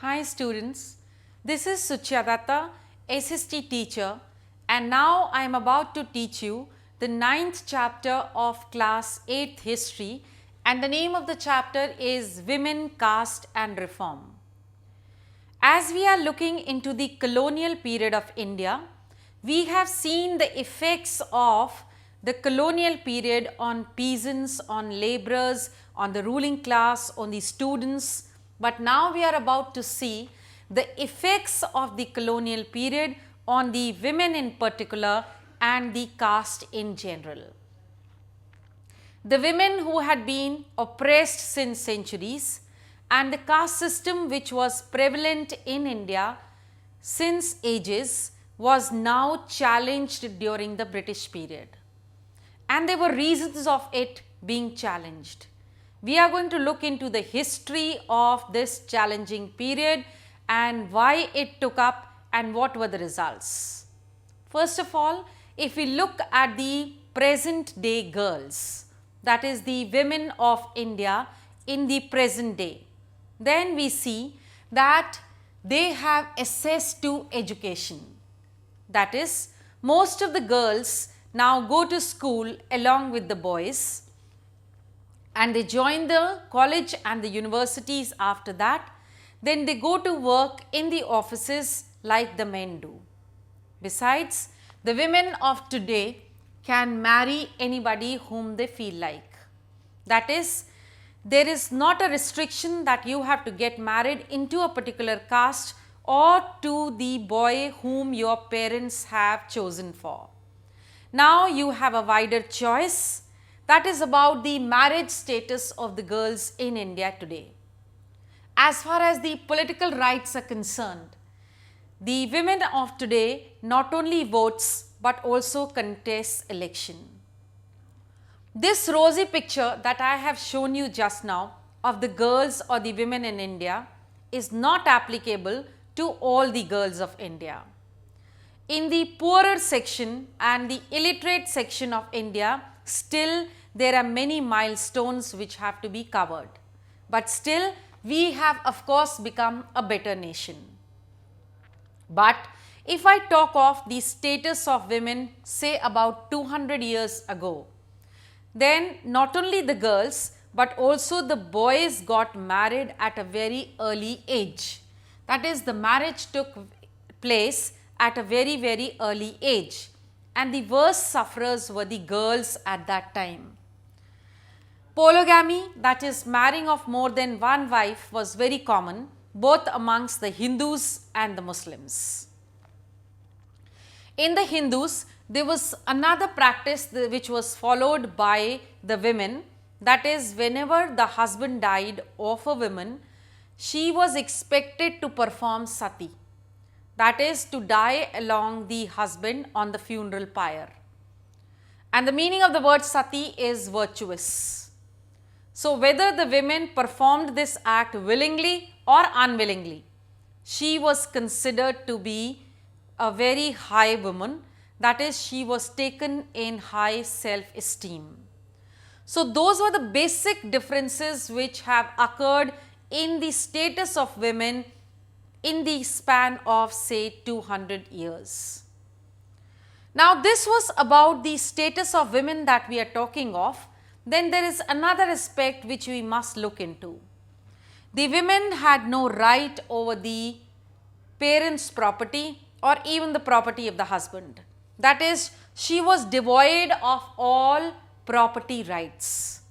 Hi students, this is Suchyadata, SST teacher, and now I am about to teach you the 9th chapter of class 8th history, and the name of the chapter is Women, Caste and Reform. As we are looking into the colonial period of India, we have seen the effects of the colonial period on peasants, on laborers, on the ruling class, on the students, but now we are about to see the effects of the colonial period on the women in particular and the caste in general. The women who had been oppressed since centuries and the caste system which was prevalent in India since ages was now challenged during the British period. And there were reasons of it being challenged. We are going to look into the history of this challenging period and why it took up and what were the results. First of all, if we look at the present day girls, that is the women of India in the present day, then we see that they have access to education. That is, most of the girls now go to school along with the boys and they join the college and the universities after that. Then they go to work in the offices like the men do. Besides, the women of today can marry anybody whom they feel like. That is, there is not a restriction that you have to get married into a particular caste or to the boy whom your parents have chosen for. Now you have a wider choice. That is about the marriage status of the girls in India today. As far as the political rights are concerned, the women of today not only votes but also contests election. This rosy picture that I have shown you just now of the girls or the women in India is not applicable to all the girls of India. In the poorer section and the illiterate section of India, still there are many milestones which have to be covered. But still we have of course become a better nation. But if I talk of the status of women say about 200 years ago, then not only the girls but also the boys got married at a very early age. That is, the marriage took place at a very early age, and the worst sufferers were the girls at that time. Polygamy, that is marrying of more than one wife, was very common both amongst the Hindus and the Muslims. In the Hindus, there was another practice which was followed by the women, that is, whenever the husband died of a woman, she was expected to perform sati, that is, to die along the husband on the funeral pyre. And the meaning of the word sati is virtuous. So whether the women performed this act willingly or unwillingly, she was considered to be a very high woman, that is, she was taken in high self-esteem. So those were the basic differences which have occurred in the status of women in the span of say 200 years. Now this was about the status of women that we are talking of. Then there is another aspect which we must look into. The women had no right over the parents' property or even the property of the husband. That is, she was devoid of all property rights.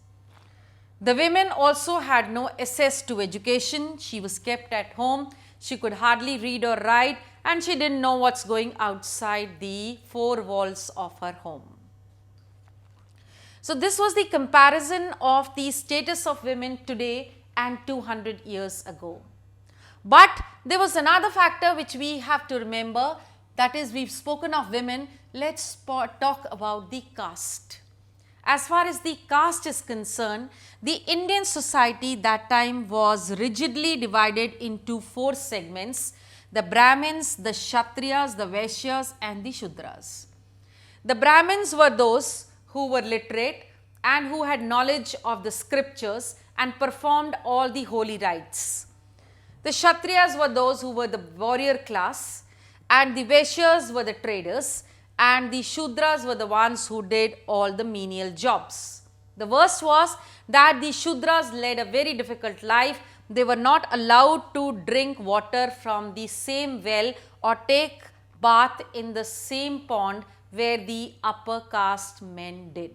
The women also had no access to education. She was kept at home. She could hardly read or write, and she didn't know what's going outside the four walls of her home. So this was the comparison of the status of women today and 200 years ago. But there was another factor which we have to remember, that is, we've spoken of women, let's talk about the caste. As far as the caste is concerned, the Indian society that time was rigidly divided into four segments: the Brahmins, the Kshatriyas, the Vaishyas and the Shudras. The Brahmins were those who were literate and who had knowledge of the scriptures and performed all the holy rites. The Kshatriyas were those who were the warrior class, and the Vaishyas were the traders, and the Shudras were the ones who did all the menial jobs. The worst was that the Shudras led a very difficult life. They were not allowed to drink water from the same well or take bath in the same pond where the upper caste men did.